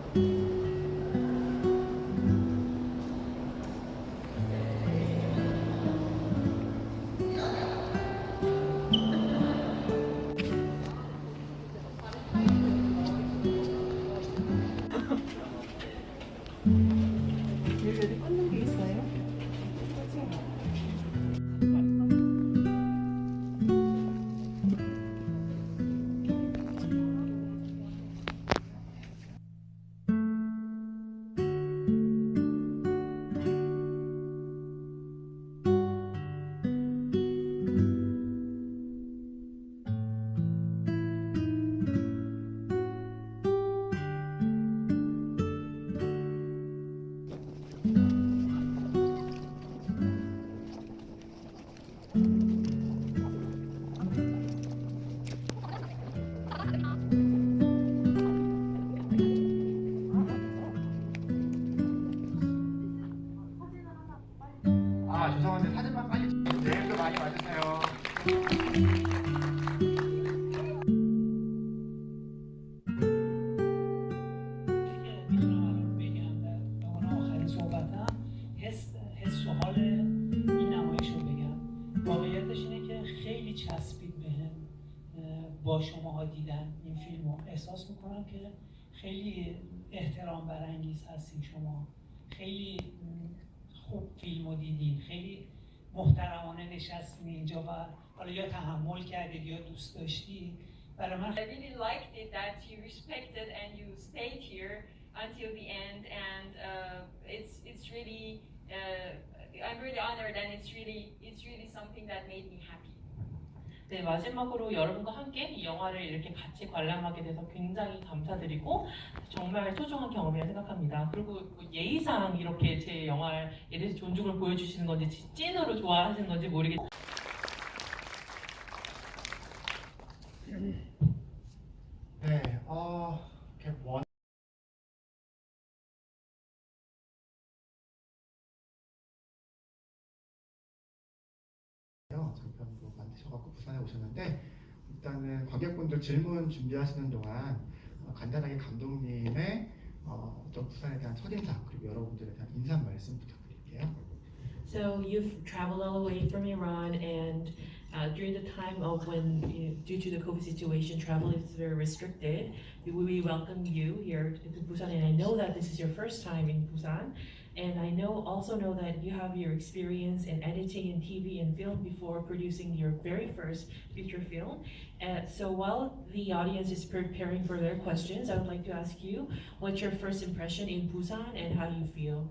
여기 꽂는 게 있어요? 아 죄송한데 사진만 빨리 내일도 많이 와주세요. میتونم بگم در عنوان آخرین صحبتم حس و حال این نمایش رو بگم. واقعیتش اینه که خیلی چسبید بهم با شماها دیدن این فیلم رو. احساس میکنم که خیلی احترام برانگیز هستین شما، خیلی خوب فیلم رو دیدین، خیلی محترمانه نشستین اینجا و حالا یا تحمل کردید یا دوست داشتید. برای من I really liked it that you respected and you stayed here until the end, and it's really I'm really honored, and it's really something that made me happy. 네, 마지막으로 여러분과 함께 이 영화를 이렇게 같이 관람하게 돼서 굉장히 감사드리고 정말 소중한 경험이라 생각합니다. 그리고 예의상 이렇게 제 영화에 대해서 존중을 보여주시는 건지 찐으로 좋아하시는 건지 모르겠어요. 네, 이렇게 장편으로 만드셔갖고 부산에 오셨는데 일단은 관객분들 질문 준비하시는 동안 간단하게 감독님의 어떤 부산에 대한 첫인상 그리고 여러분들에 대한 인사 말씀 부탁드릴게요. So you've traveled all the way from Iran, and during the time of when, due to the COVID situation, travel is very restricted. We welcome you here to Busan, and I know that this is your first time in Busan, and I also know that you have your experience in editing in TV and film before producing your very first feature film. So while the audience is preparing for their questions, I would like to ask you, what's your first impression in Busan and how do you feel?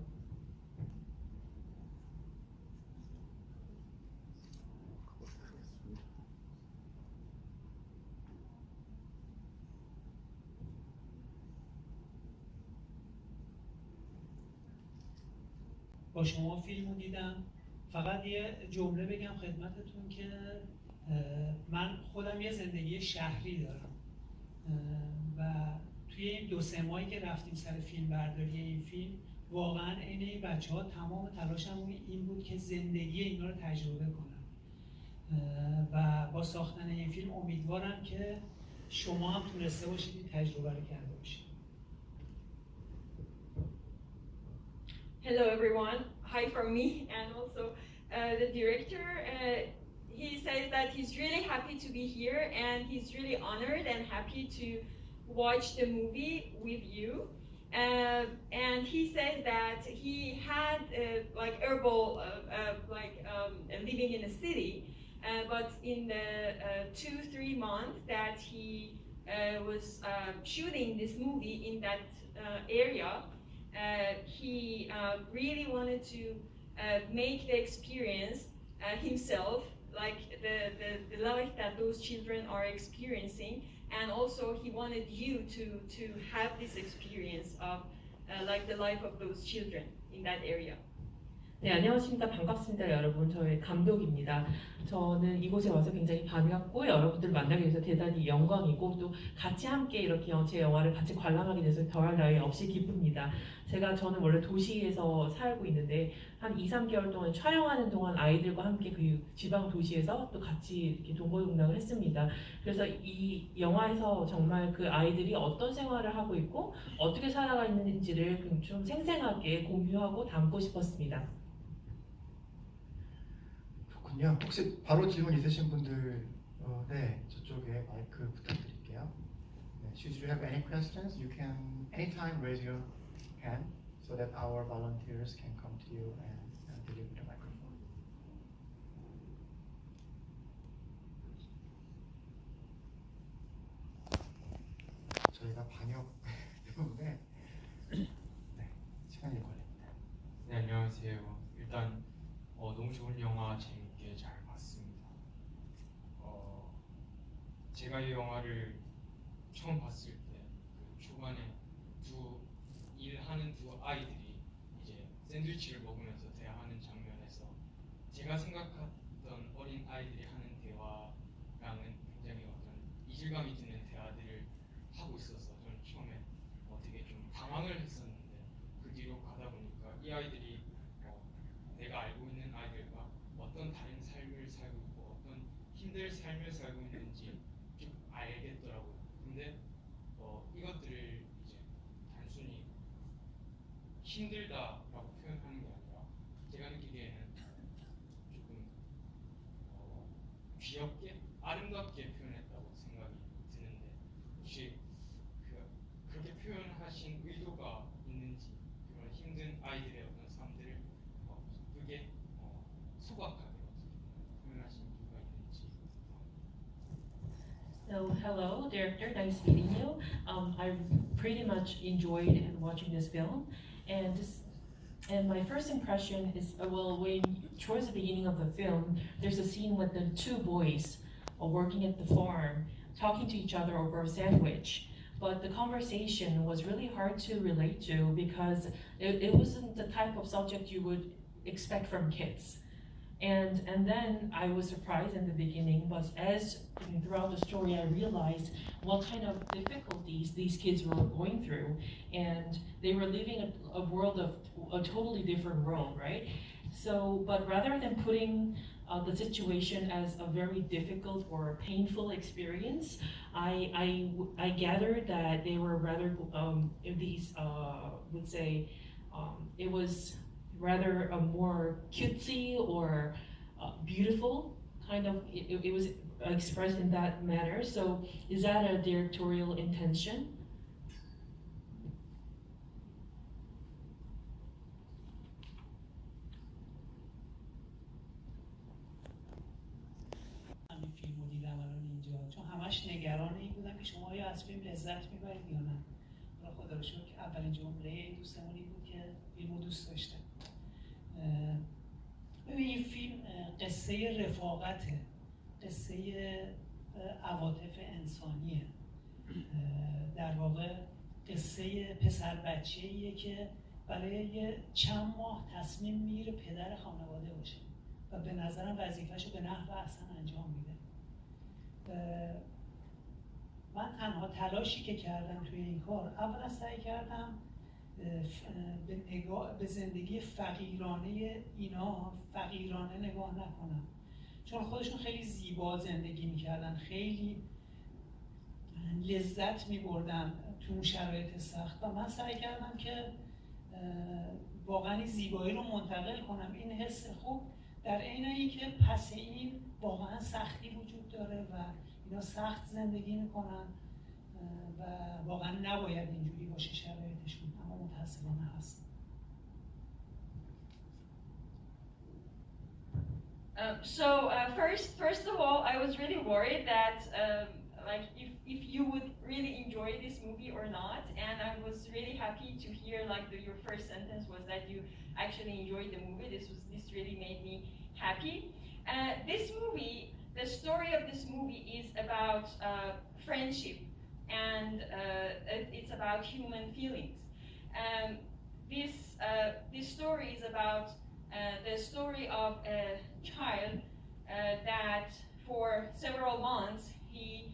با شما فیلم رو دیدم. فقط یه جمله بگم خدمتتون که من خودم یه زندگی شهری دارم و توی این 2-3 ماهی که رفتیم سر فیلم برداری این فیلم، واقعا عین این بچه‌ها تمام تلاشم این بود که زندگی اینا رو تجربه کنم و با ساختن این فیلم امیدوارم که شما هم تونسته باشید این تجربه رو کرده باشید. Hello everyone, hi from me, and also the director. He says that he's really happy to be here, and he's really honored and happy to watch the movie with you. And he says that he had like herbal living in a city, but in the 2-3 months that he was shooting this movie in that area, he really wanted to make the experience himself, like the life that those children are experiencing, and also he wanted you to have this experience of like the life of those children in that area. 네, 안녕하십니까. 반갑습니다, 여러분. 저의 감독입니다. 저는 이곳에 와서 굉장히 반갑고 여러분들 만나게 돼서 대단히 영광이고 또 같이 함께 이렇게 제 영화를 같이 관람하게 돼서 더할 나위 없이 기쁩니다. 저는 원래 도시에서 살고 있는데 한 2, 3개월 동안 촬영하는 동안 아이들과 함께 그 지방 도시에서 또 같이 이렇게 동고동락을 했습니다. 그래서 이 영화에서 정말 그 아이들이 어떤 생활을 하고 있고 어떻게 살아가 있는지를 좀 생생하게 공유하고 담고 싶었습니다. 그렇군요. 혹시 바로 질문 있으신 분들, 네, 저쪽에 마이크 부탁드릴게요. 네, should you have any questions, you can anytime raise your hand so that our volunteers can come to you and deliver the microphone. 저희가 방역 때문에 네, 시간이 걸립니다. 네, 안녕하세요. 일단 너무 좋은 영화 재밌게 잘 봤습니다. 제가 이 영화를 처음 봤을 때 그 초반에 일하는 두 아이들이 이제 샌드위치를 먹으면서 대화하는 장면에서 제가 생각했던 어린 아이들이 하는 대화랑은 굉장히 어떤 이질감이 드는 대화들을 하고 있어서 저는 처음에 되게 좀 당황을 했었는데 그 뒤로 가다 보니까 이 아이들이 내가 알고 있는 아이들과 어떤 다른 삶을 살고 있고 어떤 힘든 삶을 살고 있는지 좀 알겠더라고요. 근데 이것들을 이제 단순히 힘들다라고 표현하는 게 아니라 제가 느끼기에는 조금 귀엽게 아름답게 표현했다고 생각이 드는데 혹시 그렇게 표현하신 의도가 있는지 그런 힘든 아이들의 어떤 삶들을 그게 소박하게 표현하신 이유가 있는지. So, hello, director. Nice meeting you. I pretty much enjoyed watching this film, and my first impression is when towards the beginning of the film, there's a scene with the two boys working at the farm, talking to each other over a sandwich. But the conversation was really hard to relate to because it wasn't the type of subject you would expect from kids. And then I was surprised in the beginning, but as throughout the story I realized what kind of difficulties these kids were going through, and they were living a world of a totally different world, right? So, but rather than putting the situation as a very difficult or painful experience, I gathered that they were rather would say it was rather a more cutesy or beautiful kind of, it was expressed in that manner. So is that a directorial intention? همین فیلم رو دیدم الان اینجا، چون همش نگران این بودم که شما آیا از فیلم لذت میبرید یا نه. خدا رو شکر که اولین جمله دوستمون این بود که فیلم رو دوست داشتم. ببین این فیلم قصه رفاقته، قصه عواطف انسانیه، در واقع قصه پسر بچه‌ایه که برای چند ماه تصمیم میگیره پدر خانواده باشه و به نظرم وظیفه‌شو به نحو احسن انجام میده. من تنها تلاشی که کردم توی این کار، اولا سعی کردم به زندگی فقیرانه اینا فقیرانه نگاه نکنم، چون خودشون خیلی زیبا زندگی میکردن، خیلی لذت میبردن تو اون شرایط سخت و من سعی کردم که واقعا این زیبایی رو منتقل کنم، این حس خوب، در عین اینکه پس این واقعا سختی وجود داره و اینا سخت زندگی میکنن و واقعا نباید اینجوری باشه شرایطشون، اما متاسفانه هست. First of all, I was really worried that like if you would really enjoy this movie or not, and I was really happy to hear like your first sentence was that you actually enjoyed the movie. This really made me happy. This movie, the story of this movie is about friendship, and it's about human feelings. This story is about the story of a child that for several months he's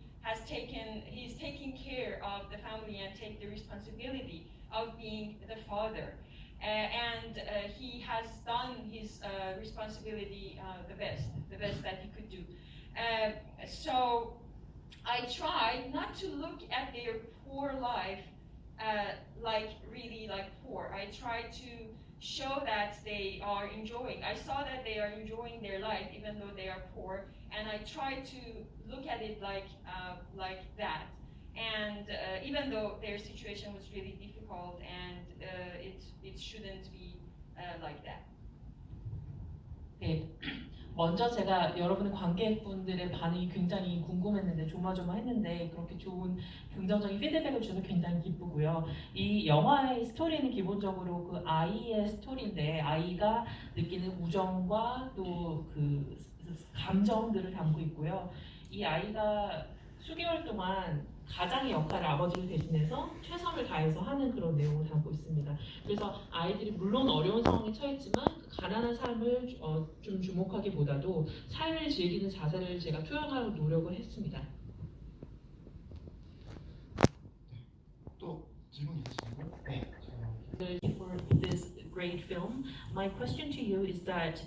taking care of the family and take the responsibility of being the father. And he has done his responsibility the best that he could do. So I tried not to look at their poor life like really like poor. I tried to show that they are enjoying. I saw that they are enjoying their life even though they are poor, and I tried to look at it like that. And even though their situation was really difficult, and it shouldn't be like that. 네. 먼저 제가 여러분의 관객분들의 반응이 굉장히 궁금했는데 조마조마했는데 그렇게 좋은 긍정적인 피드백을 주셔서 굉장히 기쁘고요. 이 영화의 스토리는 기본적으로 그 아이의 스토리인데 아이가 느끼는 우정과 또 그 감정들을 담고 있고요. 이 아이가 수개월 동안 가장의 역할을 아버지를 대신해서 최선을 다해서 하는 그런 내용을 담고 있습니다. 그래서 아이들이 물론 어려운 상황에 처했지만 그 가난한 삶을 좀 주목하기보다도 삶을 즐기는 자세를 제가 투영하려고 노력을 했습니다. 또 질문 있으신가요? 네. For this great film, my question to you is that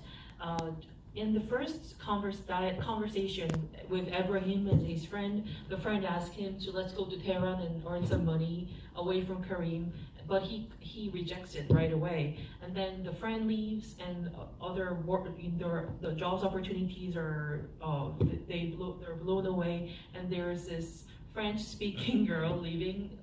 in the first conversation with Ibrahim and his friend, the friend asked him to let's go to Tehran and earn some money away from Karim, but he rejects it right away. And then the friend leaves, and other the jobs opportunities are they're blown away, and there's this French-speaking girl leaving.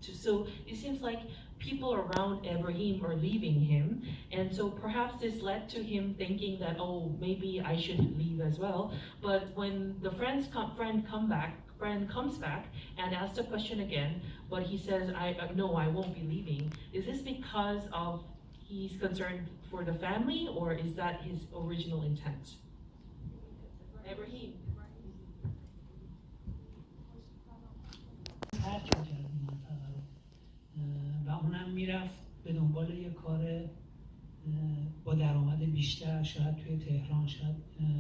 So it seems like people around Ibrahim are leaving him, and so perhaps this led to him thinking that, oh, maybe I should leave as well. But when the friend comes back and asks the question again, but he says, no, I won't be leaving. Is this because of he's concerned for the family, or is that his original intent? Ibrahim. و اونم میرفت به دنبال یه کار با درآمد بیشتر، شاید توی تهران، شاید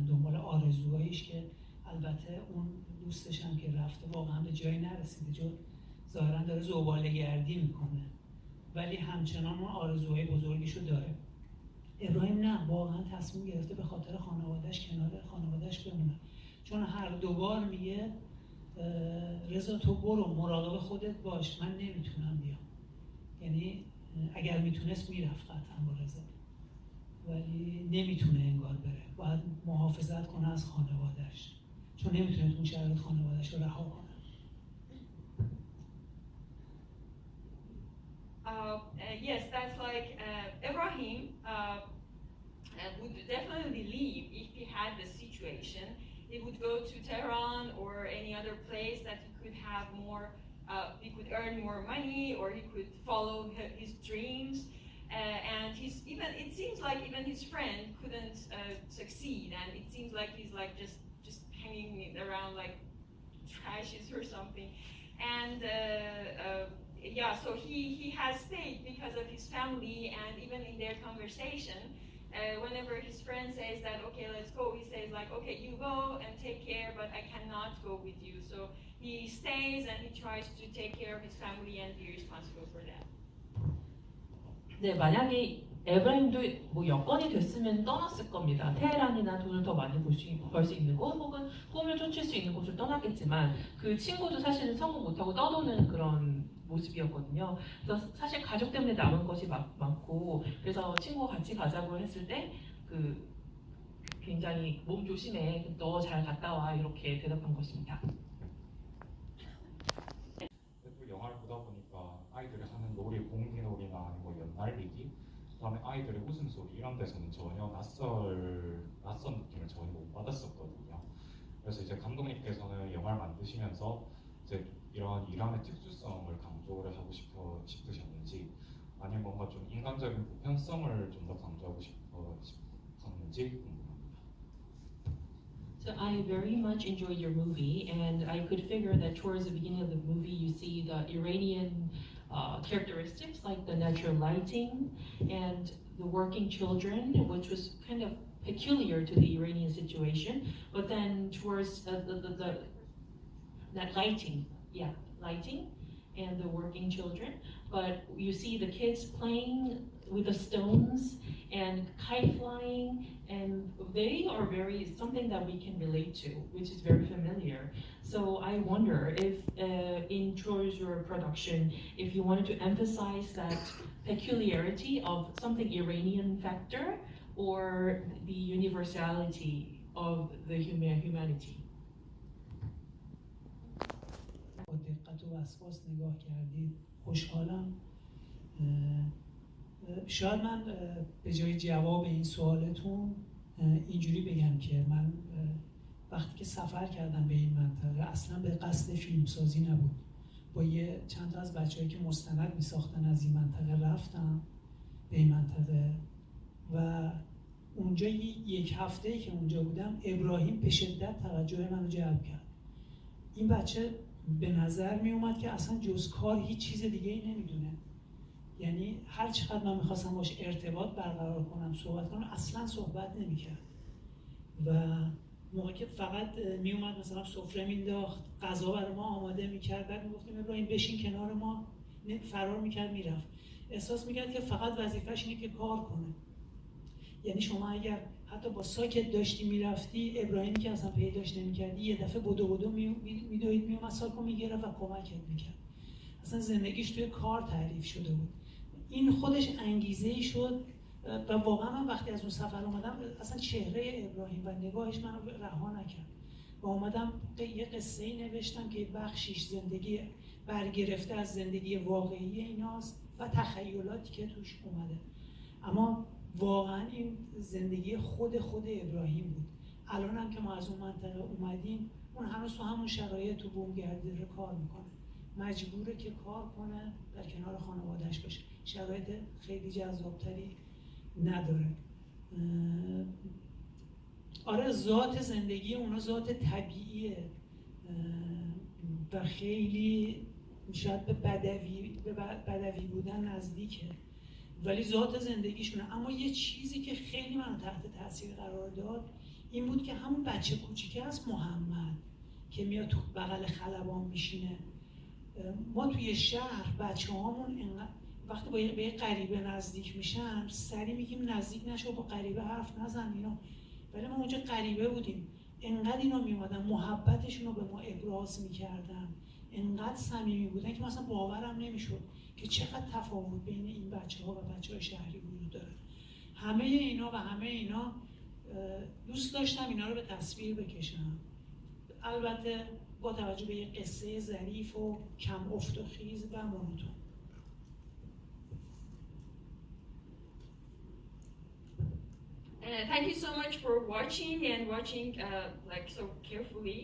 دنبال آرزوهایش که البته اون دوستش هم که رفته واقعا به جایی نرسیده، چون ظاهرا داره زباله گردی میکنه، ولی همچنان اون آرزوهای بزرگیشو داره. ابراهیم نه، واقعا تصمیم گرفته به خاطر خانوادهش کنار خانوادهش بمونه، چون هر دوبار میگه رضا تو برو، مراقب خودت باش، من نمیتونم بیام. یعنی اگر میتونست میرفت قطعا با رضا، ولی نمیتونه انگار بره، باید محافظت کنه از خانوادهش، چون نمیتونه اون شرایط خانوادهش رو رها کنه. Yes, that's like Ibrahim would definitely leave if he had the situation. He would go to Tehran or any other place that he could have more, he could earn more money, or he could follow his dreams. And it seems like even his friend couldn't succeed, and it seems like he's like just hanging around like trashes or something. And yeah, so he has stayed because of his family, and even in their conversation, whenever his friend says that, okay, let's go, he says like, okay, you go and take care, but I cannot go with you. So he stays and he tries to take care of his family and be responsible for that. 네, 만약에 에브라임도 뭐 여건이 됐으면 떠났을 겁니다. 테헤란이나 돈을 더 많이 벌 수 있는 곳, 혹은 꿈을 쫓을 수 있는 곳을 떠났겠지만 그 친구도 사실은 성공 못하고 떠도는 그런 모습이었거든요. 그래서 사실 가족 때문에 남은 것이 많고, 그래서 친구가 같이 가자고 했을 때 그 굉장히 몸 조심해, 너 잘 갔다 와, 이렇게 대답한 것입니다. 영화를 보다 보니까 아이들이 하는 놀이, 공기놀이나 아니면 뭐 연날리기, 그다음에 아이들의 웃음소리 이런 데서는 전혀 낯선 느낌을 전혀 못 받았었거든요. 그래서 이제 감독님께서는 영화를 만드시면서 이제 이런 이란의 특수성을 강조를 하고 싶으셨는지, 아니면 뭔가 좀 인간적인 보편성을 좀 더 강조하고 싶었는지 궁금합니다. So I very much enjoyed your movie, and I could figure that towards the beginning of the movie you see the Iranian characteristics like the natural lighting and the working children, which was kind of peculiar to the Iranian situation, but then towards that lighting, and the working children. But you see the kids playing with the stones and kite flying, and they are very something that we can relate to, which is very familiar. So I wonder if in towards your production, if you wanted to emphasize that peculiarity of something Iranian factor or the universality of the humanity. با دقت و وسواس نگاه کردید، خوشحالم. شاید من به جای جواب این سوالتون اینجوری بگم که من وقتی که سفر کردم به این منطقه اصلا به قصد فیلمسازی نبود. با چند تا از بچه‌هایی که مستند می‌ساختن از این منطقه رفتم به این منطقه و اونجا یک هفته‌ای که اونجا بودم ابراهیم به شدت توجه منو جلب کرد. این بچه به نظر می اومد که اصلا جز کار هیچ چیز دیگه ای نمیدونه. یعنی هر چقدر من میخواستم باش ارتباط برقرار کنم، صحبت کنم، اصلا صحبت نمیکرد. و موقعی که فقط می اومد مثلا سفره مینداخت، غذا برای ما آماده میکرد، بعد میگفتیم ابراهیم بشین کنار ما، فرار میکرد میرفت. احساس میکرد که فقط وظیفه‌ش اینه که کار کنه. یعنی شما اگر حتی با ساکت داشتی میرفتی، ابراهیمی که اصلا پیداش نمیکردی یه دفعه بدو میدوید میومد ساکو میگرفت و کمکت میکرد. اصلا زندگیش توی کار تعریف شده بود. این خودش انگیزه‌ای شد و واقعا من وقتی از اون سفر اومدم اصلا چهره ابراهیم و نگاهش منو رها نکرد و اومدم یه قصه‌ای نوشتم که بخشیش زندگی برگرفته از زندگی واقعی ایناست و تخیلاتی که توش اومده. اما واقعا این زندگی خود ابراهیم بود. الان هم که ما از اون منطقه اومدیم، اون هنوز تو همون شرایط تو بومگردی داره کار میکنه. مجبوره که کار کنه، در کنار خانواده‌اش باشه. شرایط خیلی جذابتری نداره. آره، ذات زندگی اونا ذات طبیعیه و خیلی شاید به بدوی بودن نزدیکه، ولی ذات زندگیشونه. اما یه چیزی که خیلی منو تحت تاثیر قرار داد این بود که همون بچه کوچیکه از محمد که میاد تو بغل خلبان میشینه، ما توی شهر بچه‌هامون وقتی با یه غریبه نزدیک میشن سری میگیم نزدیک نشو، با غریبه حرف نزن اینا، ولی ما اونجا غریبه بودیم. انقدر اینا میومدن محبتشون رو به ما ابراز میکردن، انقدر صمیمی بودن که مثلا باورم نمیشد که چقدر تفاوت بین این بچه‌ها و بچه‌های شهری وجود داره. همه اینا دوست داشتم اینا رو به تصویر بکشم، البته با توجه به یه قصه ظریف و کم افت و خیز و مونوتون. Thank you so much for watching and watching like so carefully.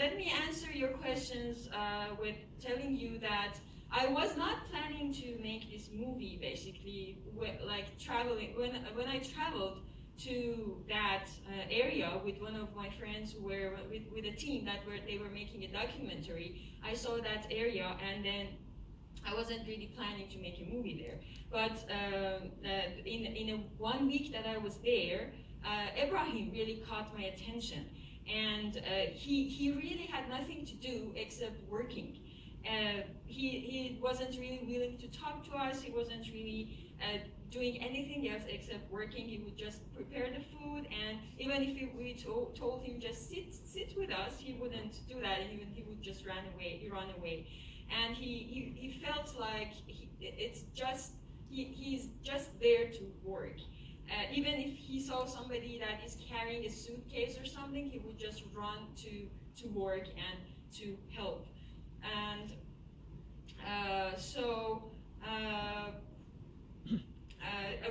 Let me answer your questions with telling you that I was not planning to make this movie basically like traveling. When I traveled to that area with one of my friends who were with a team they were making a documentary, I saw that area and then I wasn't really planning to make a movie there. But in a 1 week that I was there, Ibrahim really caught my attention. And he really had nothing to do except working. He wasn't really willing to talk to us. He wasn't really doing anything else except working. He would just prepare the food, and even if we told him just sit with us, he wouldn't do that, and he would just run away. And he felt like he's just there to work. Even if he saw somebody that is carrying a suitcase or something, he would just run to work and to help. And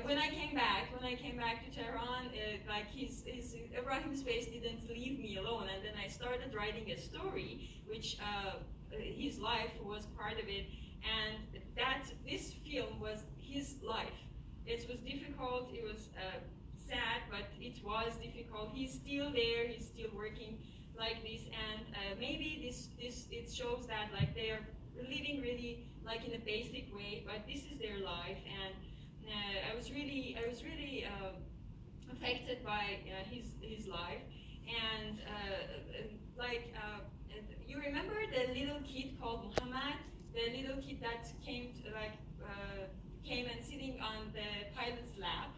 when I came back to Tehran, like Ibrahim's face didn't leave me alone, and then I started writing a story, which his life was part of it, and this film was his life. It was difficult, it was sad, but it was difficult. He's still there, he's still working like this, and maybe it shows that like they are living really like in a basic way, but this is their life, and I was really affected by his life, and you remember the little kid called Muhammad, the little kid that came and sitting on the pilot's lap.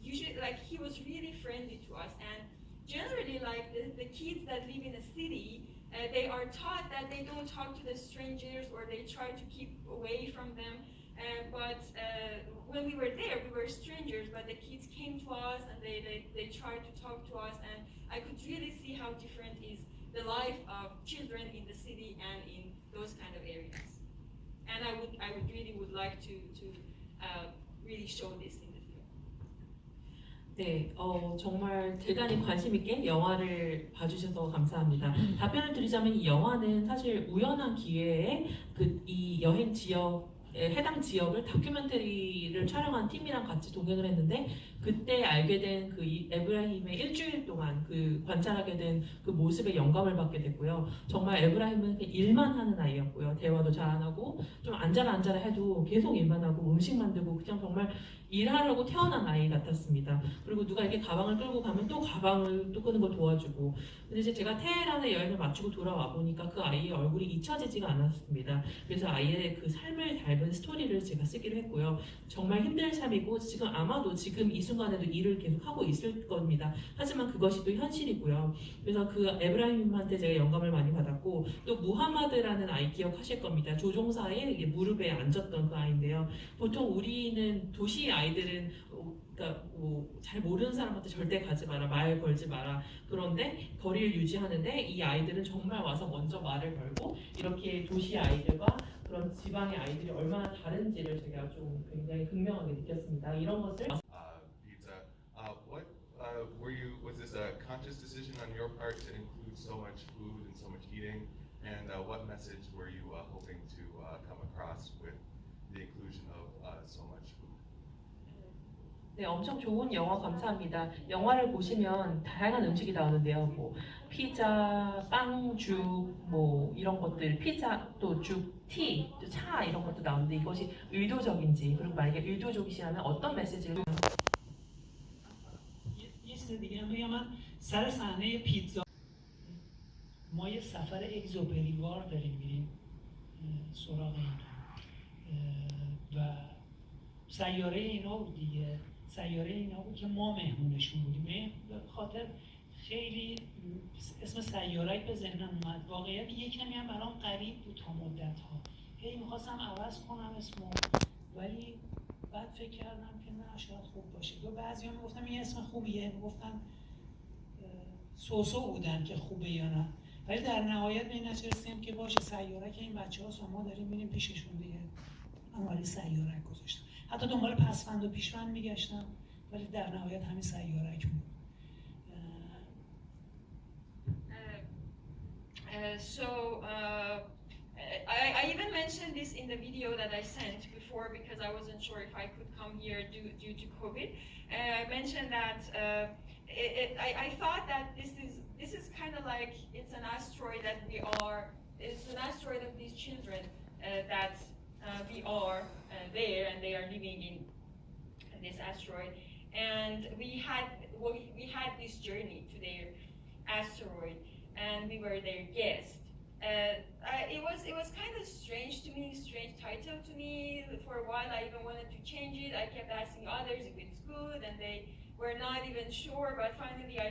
Usually, he was really friendly to us, and generally, the kids that live in a city, they are taught that they don't talk to the strangers, or they try to keep away from them. But when we were there, we were strangers, but the kids came to us and they tried to talk to us, and I could really see how different is the life of children in the city and in those kind of areas. And I would like to really show this in the film. 네, 정말 대단히 관심 있게 영화를 봐주셔서 감사합니다. 답변을 드리자면 이 영화는 사실 우연한 기회에 이 여행 지역 해당 지역을 다큐멘터리를 촬영한 팀이랑 같이 동행을 했는데 그때 알게 된 그 에브라힘의 일주일 동안 그 관찰하게 된 그 모습에 영감을 받게 됐고요. 정말 에브라힘은 일만 하는 아이였고요. 대화도 잘 안 하고 좀 앉아라 해도 계속 일만 하고 음식 만들고 그냥 정말 일하려고 태어난 아이 같았습니다. 그리고 누가 이렇게 가방을 끌고 가면 또 가방을 또 끄는 걸 도와주고. 근데 이제 제가 테헤란에 여행을 마치고 돌아와 보니까 그 아이의 얼굴이 잊혀지지가 않았습니다. 그래서 아이의 그 삶을 닮은 스토리를 제가 쓰기로 했고요. 정말 힘든 삶이고 지금 아마도 지금 이 순간에도 일을 계속 하고 있을 겁니다. 하지만 그것이 또 현실이고요. 그래서 그 에브라임한테 제가 영감을 많이 받았고 또 무하마드라는 아이 기억하실 겁니다. 조종사의 무릎에 앉았던 그 아이인데요. 보통 우리는 도시 아이들은 잘 모르는 사람한테 절대 가지 마라, 말 걸지 마라. 그런데 거리를 유지하는데 이 아이들은 정말 와서 먼저 말을 걸고 이렇게 도시 아이들과 그런 지방의 아이들이 얼마나 다른지를 제가 좀 굉장히 극명하게 느꼈습니다. 이런 것을 pizza. Was this a conscious decision on your part to include so much food and so much eating? And what message were you hoping to come across with the inclusion of so much food? 네, 엄청 좋은 영화 감사합니다. 영화를 보시면 다양한 음식이 나오는데요. 뭐 피자, 빵, 죽, 뭐 이런 것들, 피자, 또 죽, 티, 또 차 이런 것도 나오는데 이것이 의도적인지 그리고 만약에 의도적이시라면 어떤 메시지를 یه چیز دیگه هم بگم من سر صحنه پیتزا ما یه سفر اگزوپریوار داریم میریم سراغ و سیاره اینا بود دیگه سیاره اینا بود که ما مهمونشون بودیم به خاطر خیلی اسم سیاره‌ای به ذهنم اومد واقعیت یه کمی هم برام غریب بود تا مدت‌ها هی می‌خواستم عوض کنم اسمو ولی بعد فکر کردم که نه شاید خوب باشه و بعضی‌ها میگفتن این اسم خوبیه میگفتن سوسو بودن که خوبه یا نه ولی در نهایت به این نتیجه رسیدیم که باشه سیاره که این بچه‌ها ما داریم میریم پیششون دیگه اونوری سیاره گذاشتم حتی دنبال پسوند و پیشوند میگشتم ولی در نهایت همین سیاره بود I even mentioned this in the video that I sent before because I wasn't sure if I could come here due to COVID. I mentioned that I thought that this is kind of like it's an asteroid that it's an asteroid of these children that we are there and they are living in this asteroid. And we had this journey to their asteroid and we were their guests. It was kind of strange to me, strange title to me. For a while I even wanted to change it. I kept asking others if it's good and they were not even sure, but finally I